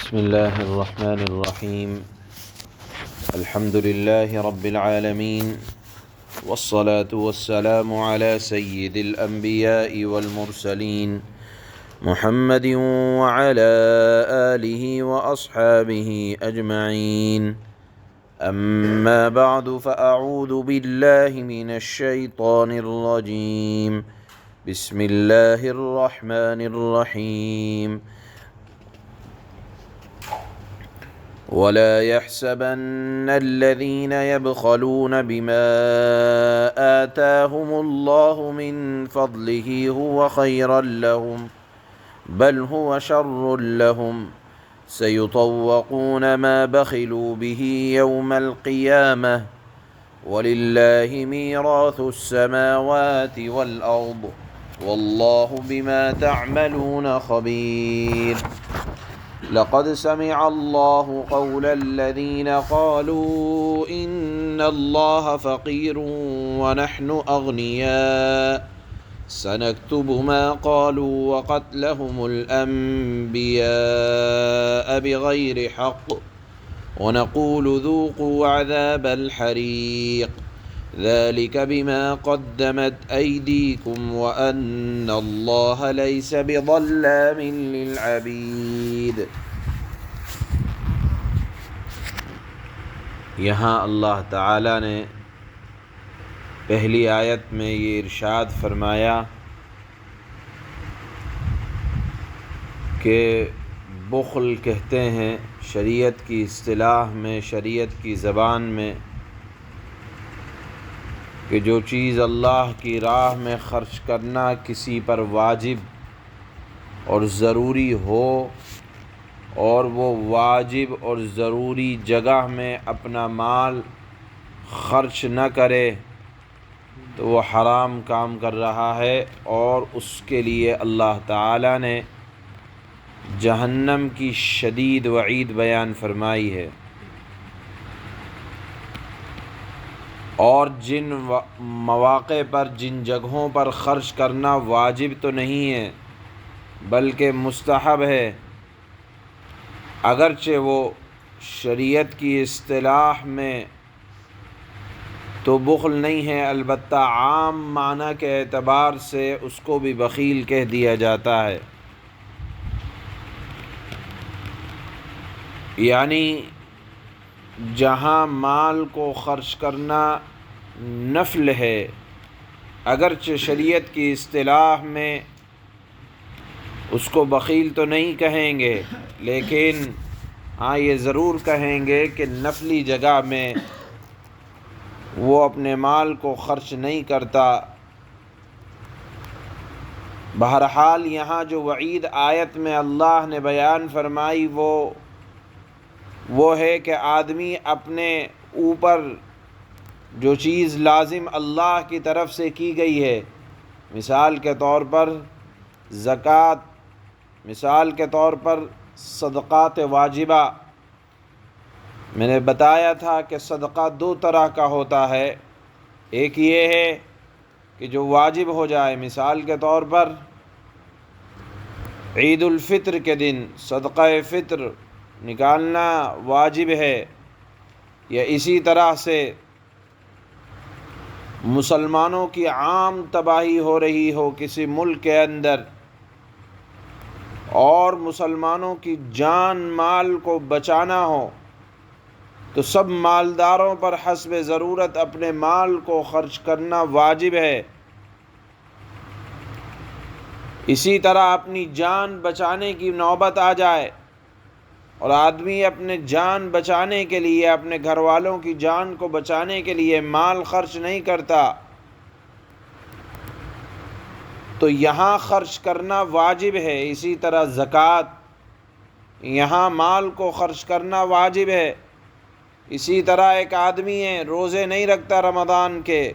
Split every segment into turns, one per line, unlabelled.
بسم الله الرحمن الرحيم. الحمد لله رب العالمين، والصلاة والسلام على سيد الأنبياء والمرسلين محمد وعلى آله وأصحابه أجمعين. أما بعد فأعوذ بالله من الشيطان الرجيم. بسم الله الرحمن الرحيم. ولا يحسبن الذين يبخلون بما آتاهم الله من فضله هو خيرا لهم بل هو شر لهم سيطوقون ما بخلوا به يوم القيامة ولله ميراث السماوات والأرض والله بما تعملون خبير. لقد سمع الله قول الذين قالوا إن الله فقير ونحن أغنياء سنكتب ما قالوا وقتلهم الأنبياء بغير حق ونقول ذوقوا عذاب الحريق ذلك بما قدمت أيديكم وأن الله ليس بظلام للعبيد. یہاں اللہ تعالیٰ نے پہلی آیت میں یہ ارشاد فرمایا کہ بخل کہتے ہیں شریعت کی اصطلاح میں، شریعت کی زبان میں، کہ جو چیز اللہ کی راہ میں خرچ کرنا کسی پر واجب اور ضروری ہو اور وہ واجب اور ضروری جگہ میں اپنا مال خرچ نہ کرے تو وہ حرام کام کر رہا ہے، اور اس کے لیے اللہ تعالیٰ نے جہنم کی شدید وعید بیان فرمائی ہے۔ اور جن مواقع پر، جن جگہوں پر خرچ کرنا واجب تو نہیں ہے بلکہ مستحب ہے، اگرچہ وہ شریعت کی اصطلاح میں تو بخل نہیں ہے، البتہ عام معنی کے اعتبار سے اس کو بھی بخیل کہہ دیا جاتا ہے۔ یعنی جہاں مال کو خرچ کرنا نفل ہے، اگرچہ شریعت کی اصطلاح میں اس کو بخیل تو نہیں کہیں گے، لیکن ہاں یہ ضرور کہیں گے کہ نفلی جگہ میں وہ اپنے مال کو خرچ نہیں کرتا۔ بہرحال یہاں جو وعید آیت میں اللہ نے بیان فرمائی وہ ہے کہ آدمی اپنے اوپر جو چیز لازم اللہ کی طرف سے کی گئی ہے، مثال کے طور پر زکوٰۃ، مثال کے طور پر صدقات واجبہ۔ میں نے بتایا تھا کہ صدقہ دو طرح کا ہوتا ہے، ایک یہ ہے کہ جو واجب ہو جائے، مثال کے طور پر عید الفطر کے دن صدقہ فطر نکالنا واجب ہے، یا اسی طرح سے مسلمانوں کی عام تباہی ہو رہی ہو کسی ملک کے اندر اور مسلمانوں کی جان مال کو بچانا ہو تو سب مالداروں پر حسب ضرورت اپنے مال کو خرچ کرنا واجب ہے۔ اسی طرح اپنی جان بچانے کی نوبت آ جائے اور آدمی اپنے جان بچانے کے لیے، اپنے گھر والوں کی جان کو بچانے کے لیے مال خرچ نہیں کرتا تو یہاں خرچ کرنا واجب ہے۔ اسی طرح زکوٰۃ، یہاں مال کو خرچ کرنا واجب ہے۔ اسی طرح ایک آدمی ہے روزے نہیں رکھتا رمضان کے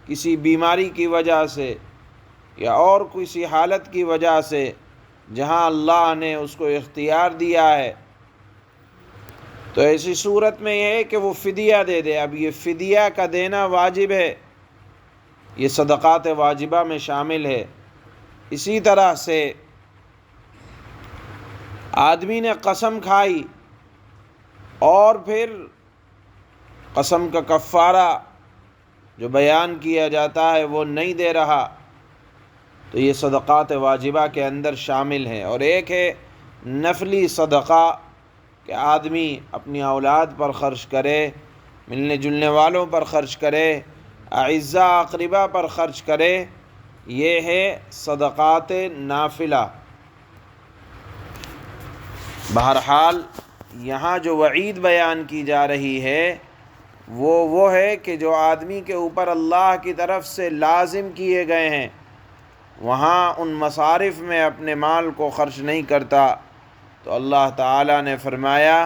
کسی بیماری کی وجہ سے یا اور کسی حالت کی وجہ سے جہاں اللہ نے اس کو اختیار دیا ہے، تو ایسی صورت میں یہ ہے کہ وہ فدیہ دے دے۔ اب یہ فدیہ کا دینا واجب ہے، یہ صدقات واجبہ میں شامل ہے۔ اسی طرح سے آدمی نے قسم کھائی اور پھر قسم کا کفارہ جو بیان کیا جاتا ہے وہ نہیں دے رہا، تو یہ صدقات واجبہ کے اندر شامل ہیں۔ اور ایک ہے نفلی صدقہ کہ آدمی اپنی اولاد پر خرچ کرے، ملنے جلنے والوں پر خرچ کرے، اعزاء اقربا پر خرچ کرے، یہ ہے صدقات نافلہ۔ بہرحال یہاں جو وعید بیان کی جا رہی ہے وہ ہے کہ جو آدمی کے اوپر اللہ کی طرف سے لازم کیے گئے ہیں وہاں ان مصارف میں اپنے مال کو خرچ نہیں کرتا، تو اللہ تعالیٰ نے فرمایا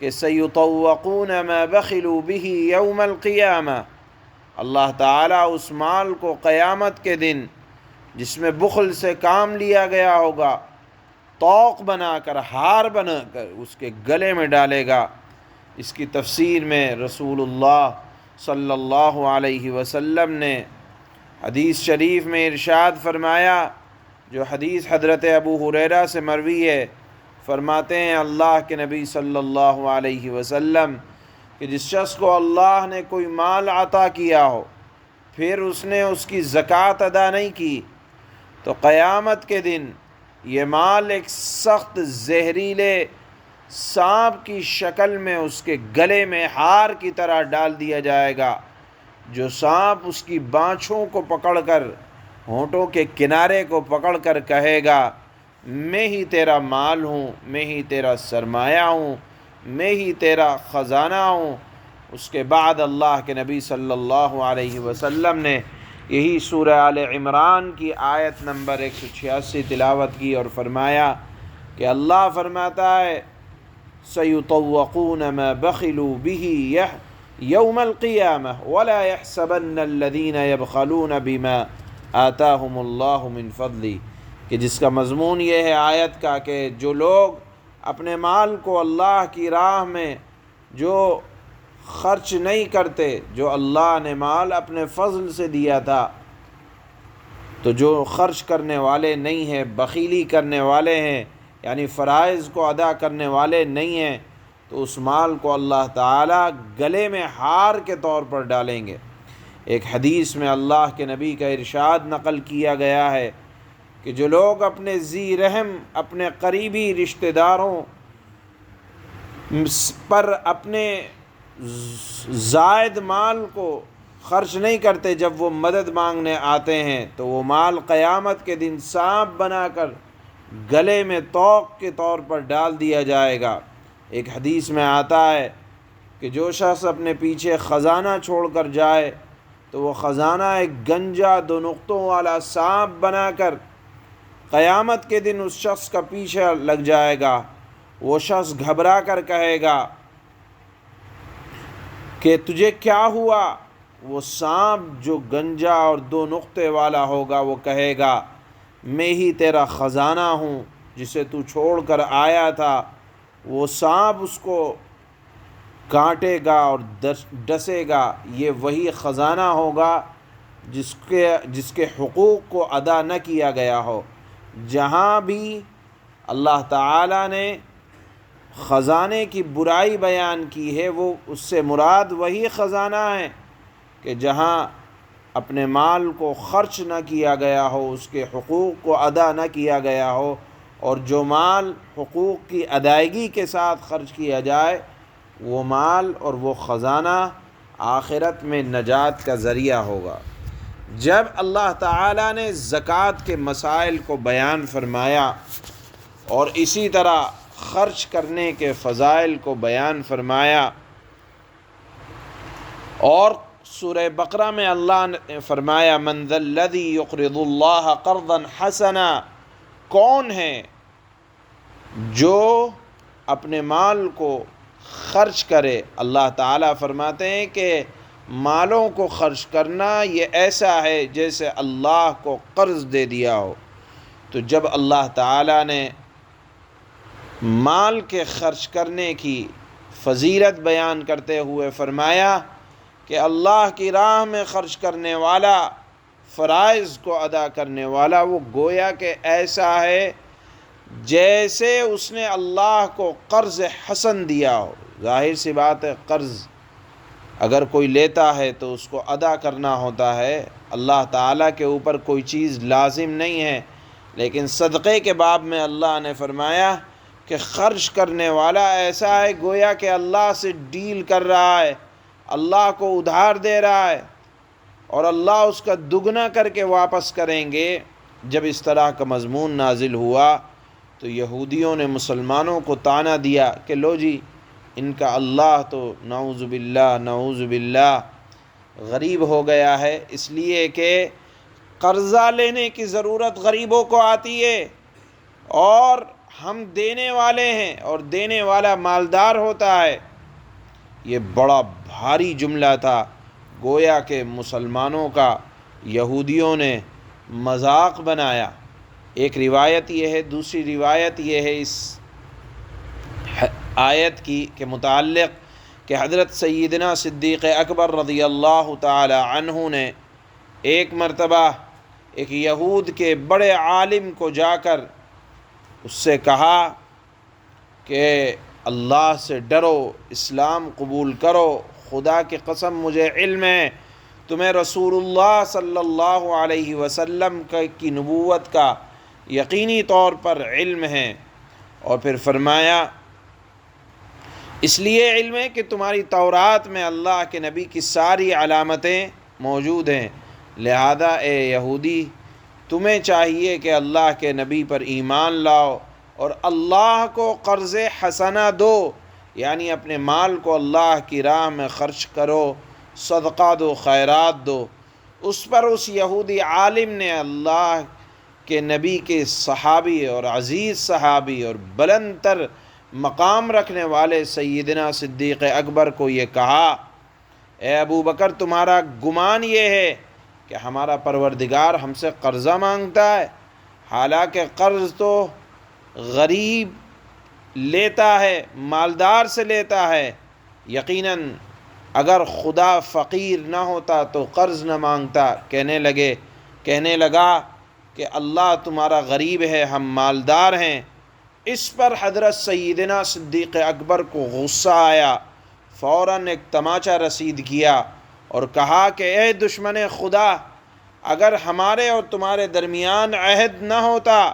کہ سَيُطَوَّقُونَ مَا بَخِلُوا بِهِ يَوْمَ الْقِيَامَةِ، اللہ تعالیٰ اس مال کو قیامت کے دن جس میں بخل سے کام لیا گیا ہوگا طوق بنا کر، ہار بنا کر اس کے گلے میں ڈالے گا۔ اس کی تفسیر میں رسول اللہ صلی اللہ علیہ وسلم نے حدیث شریف میں ارشاد فرمایا، جو حدیث حضرت ابو ہریرہ سے مروی ہے، فرماتے ہیں اللہ کے نبی صلی اللہ علیہ وسلم کہ جس شخص کو اللہ نے کوئی مال عطا کیا ہو پھر اس نے اس کی زکوٰۃ ادا نہیں کی، تو قیامت کے دن یہ مال ایک سخت زہریلے سانپ کی شکل میں اس کے گلے میں ہار کی طرح ڈال دیا جائے گا، جو سانپ اس کی بانچھوں کو پکڑ کر، ہونٹوں کے کنارے کو پکڑ کر کہے گا میں ہی تیرا مال ہوں، میں ہی تیرا سرمایہ ہوں، میں ہی تیرا خزانہ ہوں۔ اس کے بعد اللہ کے نبی صلی اللہ علیہ وسلم نے یہی سورہ آل عمران کی آیت نمبر 186 تلاوت کی اور فرمایا کہ اللہ فرماتا ہے سَيُطَوَّقُونَ مَا بَخِلُوا بِهِ يَوْمَ الْقِيَامَةِ وَلَا يَحْسَبَنَّ الَّذِينَ يَبْخَلُونَ بِمَا آتَاهُمُ اللَّهُ مِنْ فَضْلِهِ، کہ جس کا مضمون یہ ہے آیت کا کہ جو لوگ اپنے مال کو اللہ کی راہ میں جو خرچ نہیں کرتے، جو اللہ نے مال اپنے فضل سے دیا تھا، تو جو خرچ کرنے والے نہیں ہیں، بخیلی کرنے والے ہیں، یعنی فرائض کو ادا کرنے والے نہیں ہیں، تو اس مال کو اللہ تعالیٰ گلے میں ہار کے طور پر ڈالیں گے۔ ایک حدیث میں اللہ کے نبی کا ارشاد نقل کیا گیا ہے کہ جو لوگ اپنے ذی رحم، اپنے قریبی رشتہ داروں پر اپنے زائد مال کو خرچ نہیں کرتے، جب وہ مدد مانگنے آتے ہیں تو وہ مال قیامت کے دن سانپ بنا کر گلے میں طوق کے طور پر ڈال دیا جائے گا۔ ایک حدیث میں آتا ہے کہ جو شخص اپنے پیچھے خزانہ چھوڑ کر جائے تو وہ خزانہ ایک گنجا 2 نقطوں والا سانپ بنا کر قیامت کے دن اس شخص کا پیچھے لگ جائے گا۔ وہ شخص گھبرا کر کہے گا کہ تجھے کیا ہوا؟ وہ سانپ جو گنجا اور 2 نقطے والا ہوگا وہ کہے گا میں ہی تیرا خزانہ ہوں جسے تو چھوڑ کر آیا تھا۔ وہ سانپ اس کو کاٹے گا اور ڈسے گا، یہ وہی خزانہ ہوگا جس کے حقوق کو ادا نہ کیا گیا ہو۔ جہاں بھی اللہ تعالیٰ نے خزانے کی برائی بیان کی ہے وہ اس سے مراد وہی خزانہ ہے کہ جہاں اپنے مال کو خرچ نہ کیا گیا ہو، اس کے حقوق کو ادا نہ کیا گیا ہو، اور جو مال حقوق کی ادائیگی کے ساتھ خرچ کیا جائے وہ مال اور وہ خزانہ آخرت میں نجات کا ذریعہ ہوگا۔ جب اللہ تعالیٰ نے زکوٰۃ کے مسائل کو بیان فرمایا اور اسی طرح خرچ کرنے کے فضائل کو بیان فرمایا، اور سورہ بقرہ میں اللہ نے فرمایا من ذا الذی یقرض اللہ قرضا حسنا، کون ہے جو اپنے مال کو خرچ کرے۔ اللہ تعالیٰ فرماتے ہیں کہ مالوں کو خرچ کرنا یہ ایسا ہے جیسے اللہ کو قرض دے دیا ہو۔ تو جب اللہ تعالیٰ نے مال کے خرچ کرنے کی فضیلت بیان کرتے ہوئے فرمایا کہ اللہ کی راہ میں خرچ کرنے والا، فرائض کو ادا کرنے والا، وہ گویا کہ ایسا ہے جیسے اس نے اللہ کو قرض حسن دیا ہو۔ ظاہر سی بات ہے، قرض اگر کوئی لیتا ہے تو اس کو ادا کرنا ہوتا ہے، اللہ تعالیٰ کے اوپر کوئی چیز لازم نہیں ہے، لیکن صدقے کے باب میں اللہ نے فرمایا کہ خرچ کرنے والا ایسا ہے گویا کہ اللہ سے ڈیل کر رہا ہے، اللہ کو ادھار دے رہا ہے، اور اللہ اس کا دگنا کر کے واپس کریں گے۔ جب اس طرح کا مضمون نازل ہوا تو یہودیوں نے مسلمانوں کو طعنہ دیا کہ لو جی، ان کا اللہ تو نعوذ باللہ غریب ہو گیا ہے، اس لیے کہ قرضہ لینے کی ضرورت غریبوں کو آتی ہے، اور ہم دینے والے ہیں، اور دینے والا مالدار ہوتا ہے۔ یہ بڑا بھاری جملہ تھا، گویا کہ مسلمانوں کا یہودیوں نے مذاق بنایا۔ ایک روایت یہ ہے، دوسری روایت یہ ہے اس آیت کی کے متعلق کہ حضرت سیدنا صدیق اکبر رضی اللہ تعالی عنہ نے ایک مرتبہ ایک یہود کے بڑے عالم کو جا کر اس سے کہا کہ اللہ سے ڈرو، اسلام قبول کرو، خدا کی قسم مجھے علم ہے تمہیں رسول اللہ صلی اللہ علیہ وسلم کی نبوت کا یقینی طور پر علم ہے، اور پھر فرمایا اس لیے علم ہے کہ تمہاری تورات میں اللہ کے نبی کی ساری علامتیں موجود ہیں، لہذا اے یہودی تمہیں چاہیے کہ اللہ کے نبی پر ایمان لاؤ اور اللہ کو قرض حسنہ دو، یعنی اپنے مال کو اللہ کی راہ میں خرچ کرو، صدقہ دو، خیرات دو۔ اس پر اس یہودی عالم نے اللہ کے نبی کے صحابی اور عزیز صحابی اور بلند تر مقام رکھنے والے سیدنا صدیق اکبر کو یہ کہا، اے ابو بکر تمہارا گمان یہ ہے کہ ہمارا پروردگار ہم سے قرضہ مانگتا ہے؟ حالانکہ قرض تو غریب لیتا ہے، مالدار سے لیتا ہے۔ یقیناً اگر خدا فقیر نہ ہوتا تو قرض نہ مانگتا۔ کہنے لگا کہ اللہ تمہارا غریب ہے، ہم مالدار ہیں۔ اس پر حضرت سیدنا صدیق اکبر کو غصہ آیا، فوراً ایک تماچا رسید کیا اور کہا کہ اے دشمن خدا، اگر ہمارے اور تمہارے درمیان عہد نہ ہوتا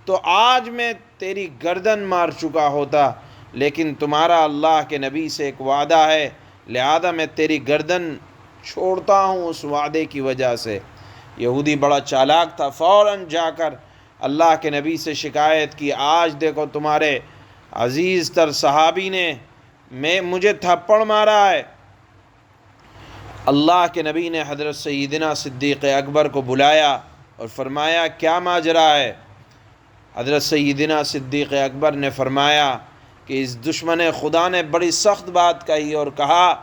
تو آج میں تیری گردن مار چکا ہوتا، لیکن تمہارا اللہ کے نبی سے ایک وعدہ ہے، لہذا میں تیری گردن چھوڑتا ہوں اس وعدے کی وجہ سے۔ یہودی بڑا چالاک تھا، فوراً جا کر اللہ کے نبی سے شکایت کی، آج دیکھو تمہارے عزیز تر صحابی نے مجھے تھپڑ مارا ہے۔ اللہ کے نبی نے حضرت سیدنا صدیق اکبر کو بلایا اور فرمایا کیا ماجرا ہے؟ حضرت سیدنا صدیق اکبر نے فرمایا کہ اس دشمن خدا نے بڑی سخت بات کہی اور کہا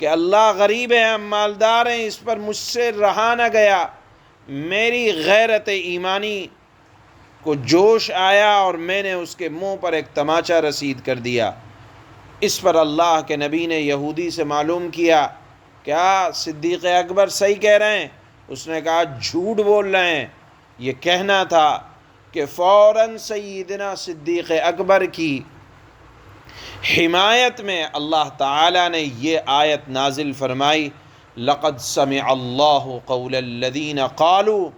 کہ اللہ غریب ہے، ہم مالدار ہیں، اس پر مجھ سے رہا نہ گیا۔ میری غیرت ایمانی کو جوش آیا اور میں نے اس کے منہ پر ایک تماچا رسید کر دیا۔ اس پر اللہ کے نبی نے یہودی سے معلوم کیا کیا صدیق اکبر صحیح کہہ رہے ہیں؟ اس نے کہا جھوٹ بول رہے ہیں۔ یہ کہنا تھا کہ فوراً سیدنا صدیق اکبر کی حمایت میں اللہ تعالیٰ نے یہ آیت نازل فرمائی، لقد سمع اللہ قول الذین قالوا،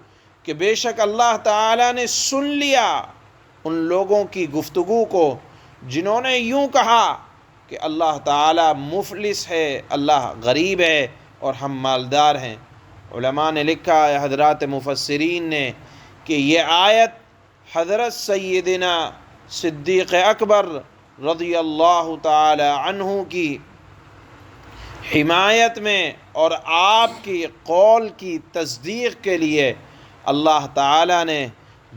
کہ بے شک اللہ تعالیٰ نے سن لیا ان لوگوں کی گفتگو کو جنہوں نے یوں کہا کہ اللہ تعالیٰ مفلس ہے، اللہ غریب ہے اور ہم مالدار ہیں۔ علماء نے لکھا ہے، حضرات مفسرین نے، کہ یہ آیت حضرت سیدنا صدیق اکبر رضی اللہ تعالی عنہ کی حمایت میں اور آپ کی قول کی تصدیق کے لیے اللہ تعالیٰ نے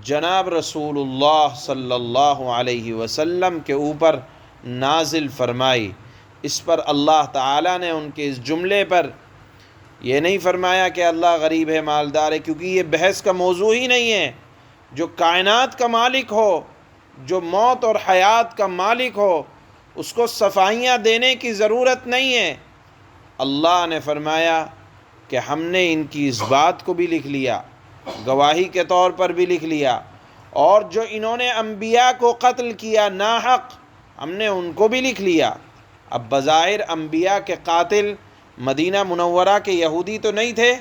جناب رسول اللہ صلی اللہ علیہ وسلم کے اوپر نازل فرمائی۔ اس پر اللہ تعالیٰ نے ان کے اس جملے پر یہ نہیں فرمایا کہ اللہ غریب ہے، مالدار ہے، کیونکہ یہ بحث کا موضوع ہی نہیں ہے۔ جو کائنات کا مالک ہو، جو موت اور حیات کا مالک ہو، اس کو صفائیاں دینے کی ضرورت نہیں ہے۔ اللہ نے فرمایا کہ ہم نے ان کی اس بات کو بھی لکھ لیا، گواہی کے طور پر بھی لکھ لیا، اور جو انہوں نے انبیاء کو قتل کیا ناحق، ہم نے ان کو بھی لکھ لیا۔ اب بظاہر انبیاء کے قاتل مدینہ منورہ کے یہودی تو نہیں تھے،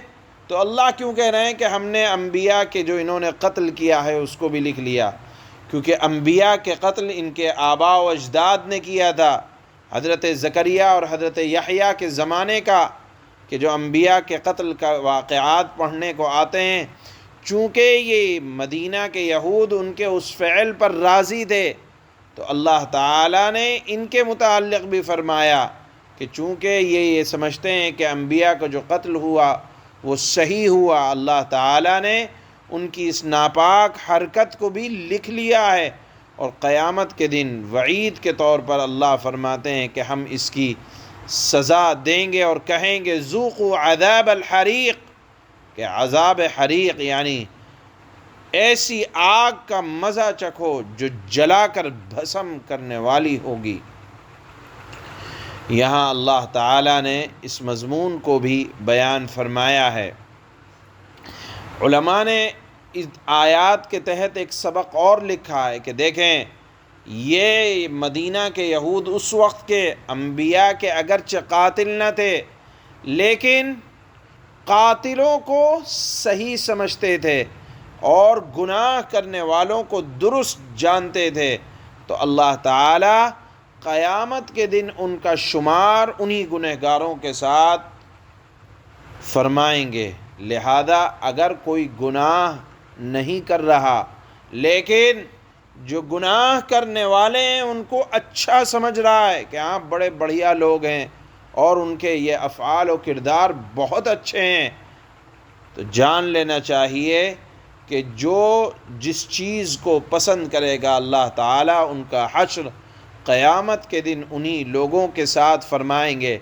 تو اللہ کیوں کہہ رہے ہیں کہ ہم نے انبیاء کے جو انہوں نے قتل کیا ہے اس کو بھی لکھ لیا؟ کیونکہ انبیاء کے قتل ان کے آباء و اجداد نے کیا تھا۔ حضرت زکریا اور حضرت یحییٰ کے زمانے کا کہ جو انبیاء کے قتل کا واقعات پڑھنے کو آتے ہیں، چونکہ یہ مدینہ کے یہود ان کے اس فعل پر راضی تھے، تو اللہ تعالیٰ نے ان کے متعلق بھی فرمایا کہ چونکہ یہ سمجھتے ہیں کہ انبیاء کا جو قتل ہوا وہ صحیح ہوا، اللہ تعالیٰ نے ان کی اس ناپاک حرکت کو بھی لکھ لیا ہے، اور قیامت کے دن وعید کے طور پر اللہ فرماتے ہیں کہ ہم اس کی سزا دیں گے اور کہیں گے ذوقوا عذاب الحریق، کہ عذاب حریق یعنی ایسی آگ کا مزہ چکھو جو جلا کر بھسم کرنے والی ہوگی۔ یہاں اللہ تعالیٰ نے اس مضمون کو بھی بیان فرمایا ہے۔ علماء نے اس آیات کے تحت ایک سبق اور لکھا ہے کہ دیکھیں، یہ مدینہ کے یہود اس وقت کے انبیاء کے اگرچہ قاتل نہ تھے، لیکن قاتلوں کو صحیح سمجھتے تھے اور گناہ کرنے والوں کو درست جانتے تھے، تو اللہ تعالیٰ قیامت کے دن ان کا شمار انہی گنہگاروں کے ساتھ فرمائیں گے۔ لہذا اگر کوئی گناہ نہیں کر رہا لیکن جو گناہ کرنے والے ہیں ان کو اچھا سمجھ رہا ہے کہ ہاں بڑے بڑھیا لوگ ہیں اور ان کے یہ افعال و کردار بہت اچھے ہیں، تو جان لینا چاہیے کہ جو جس چیز کو پسند کرے گا اللہ تعالیٰ ان کا حشر قیامت کے دن انہی لوگوں کے ساتھ فرمائیں گے۔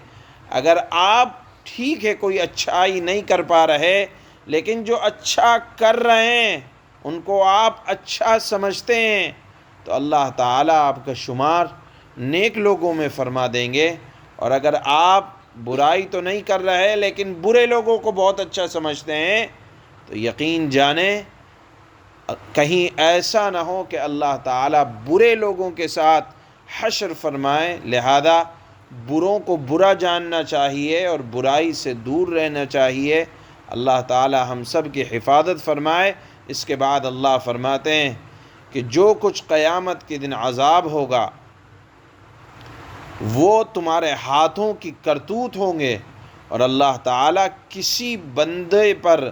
اگر آپ ٹھیک ہے کوئی اچھائی نہیں کر پا رہے، لیکن جو اچھا کر رہے ہیں ان کو آپ اچھا سمجھتے ہیں، تو اللہ تعالیٰ آپ کا شمار نیک لوگوں میں فرما دیں گے۔ اور اگر آپ برائی تو نہیں کر رہے لیکن برے لوگوں کو بہت اچھا سمجھتے ہیں، تو یقین جانیں کہیں ایسا نہ ہو کہ اللہ تعالیٰ برے لوگوں کے ساتھ حشر فرمائے۔ لہذا بروں کو برا جاننا چاہیے اور برائی سے دور رہنا چاہیے۔ اللہ تعالیٰ ہم سب کی حفاظت فرمائے۔ اس کے بعد اللہ فرماتے ہیں کہ جو کچھ قیامت کے دن عذاب ہوگا وہ تمہارے ہاتھوں کی کرتوت ہوں گے، اور اللہ تعالیٰ کسی بندے پر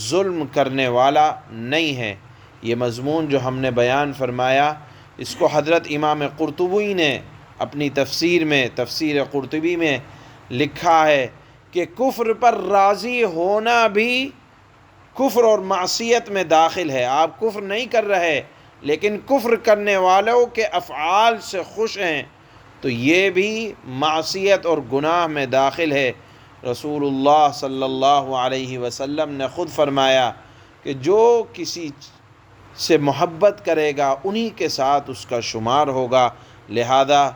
ظلم کرنے والا نہیں ہے۔ یہ مضمون جو ہم نے بیان فرمایا اس کو حضرت امام قرطبی نے اپنی تفسیر میں تفسیر قرطبی میں لکھا ہے کہ کفر پر راضی ہونا بھی کفر اور معصیت میں داخل ہے۔ آپ کفر نہیں کر رہے لیکن کفر کرنے والوں کے افعال سے خوش ہیں، تو یہ بھی معصیت اور گناہ میں داخل ہے۔ رسول اللہ صلی اللہ علیہ وسلم نے خود فرمایا کہ جو کسی سے محبت کرے گا انہی کے ساتھ اس کا شمار ہوگا۔ لہذا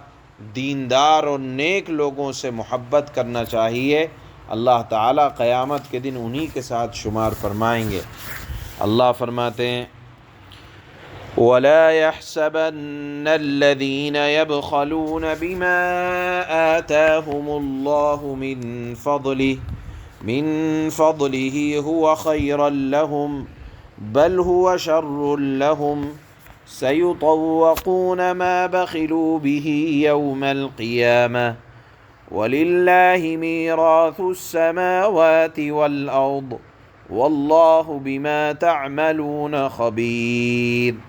دیندار اور نیک لوگوں سے محبت کرنا چاہیے، اللہ تعالیٰ قیامت کے دن انہی کے ساتھ شمار فرمائیں گے۔ اللہ فرماتے ہیں وَلَا يَحْسَبَنَّ الَّذِينَ يَبْخَلُونَ بِمَا آتَاهُمُ اللَّهُ مِن فَضْلِهِ هُوَ خَيْرًا لَهُمْ بَلْ هُوَ شَرٌّ لَهُمْ سَيُطَوَّقُونَ مَا بَخِلُوا بِهِ يَوْمَ الْقِيَامَةِ وَلِلَّهِ مِيرَاثُ السَّمَاوَاتِ وَالْأَرْضِ وَاللَّهُ بِمَا تَعْمَلُونَ خَبِيرٌ۔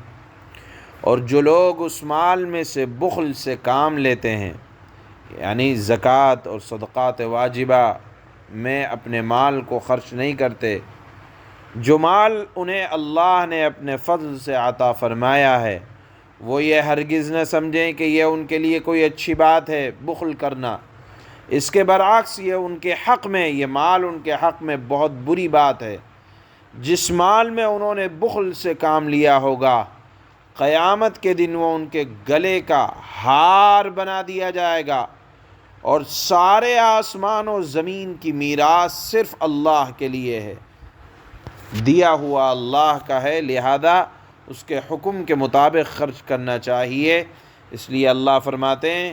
اور جو لوگ اس مال میں سے بخل سے کام لیتے ہیں، یعنی زکوٰۃ اور صدقات واجبہ میں اپنے مال کو خرچ نہیں کرتے، جو مال انہیں اللہ نے اپنے فضل سے عطا فرمایا ہے، وہ یہ ہرگز نہ سمجھیں کہ یہ ان کے لیے کوئی اچھی بات ہے بخل کرنا۔ اس کے برعکس یہ ان کے حق میں، یہ مال ان کے حق میں بہت بری بات ہے۔ جس مال میں انہوں نے بخل سے کام لیا ہوگا، قیامت کے دن وہ ان کے گلے کا ہار بنا دیا جائے گا، اور سارے آسمان و زمین کی میراث صرف اللہ کے لیے ہے، دیا ہوا اللہ کا ہے۔ لہذا اس کے حکم کے مطابق خرچ کرنا چاہیے۔ اس لیے اللہ فرماتے ہیں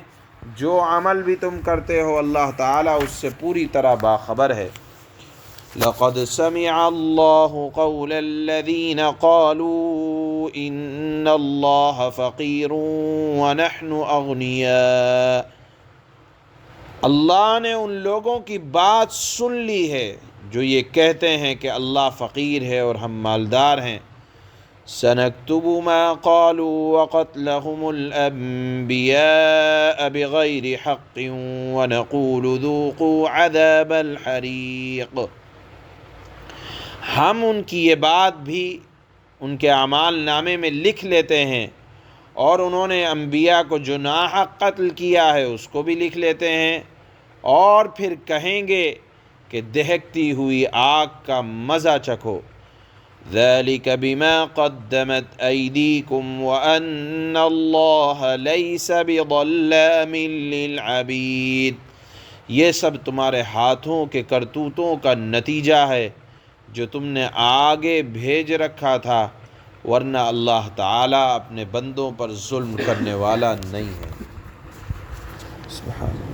جو عمل بھی تم کرتے ہو اللہ تعالیٰ اس سے پوری طرح باخبر ہے۔ لقد سمع اللہ قول الذین قالوا ان اللہ فقیر ونحن اغنیاء، اللہ نے ان لوگوں کی بات سن لی ہے جو یہ کہتے ہیں کہ اللہ فقیر ہے اور ہم مالدار ہیں۔ سنكتب ما قالوا وقتلهم الأنبياء بغير حق ونقول ذوقوا عذاب الحريق، ہم ان کی یہ بات بھی ان کے اعمال نامے میں لکھ لیتے ہیں، اور انہوں نے انبیاء کو جو ناحق قتل کیا ہے اس کو بھی لکھ لیتے ہیں، اور پھر کہیں گے کہ دہکتی ہوئی آگ کا مزہ چکھو۔ ذلك بما قدمت أيديكم وأن الله ليس بظلام للعبيد، یہ سب تمہارے ہاتھوں کے کرتوتوں کا نتیجہ ہے جو تم نے آگے بھیج رکھا تھا، ورنہ اللہ تعالیٰ اپنے بندوں پر ظلم کرنے والا نہیں ہے۔ سبحان اللہ۔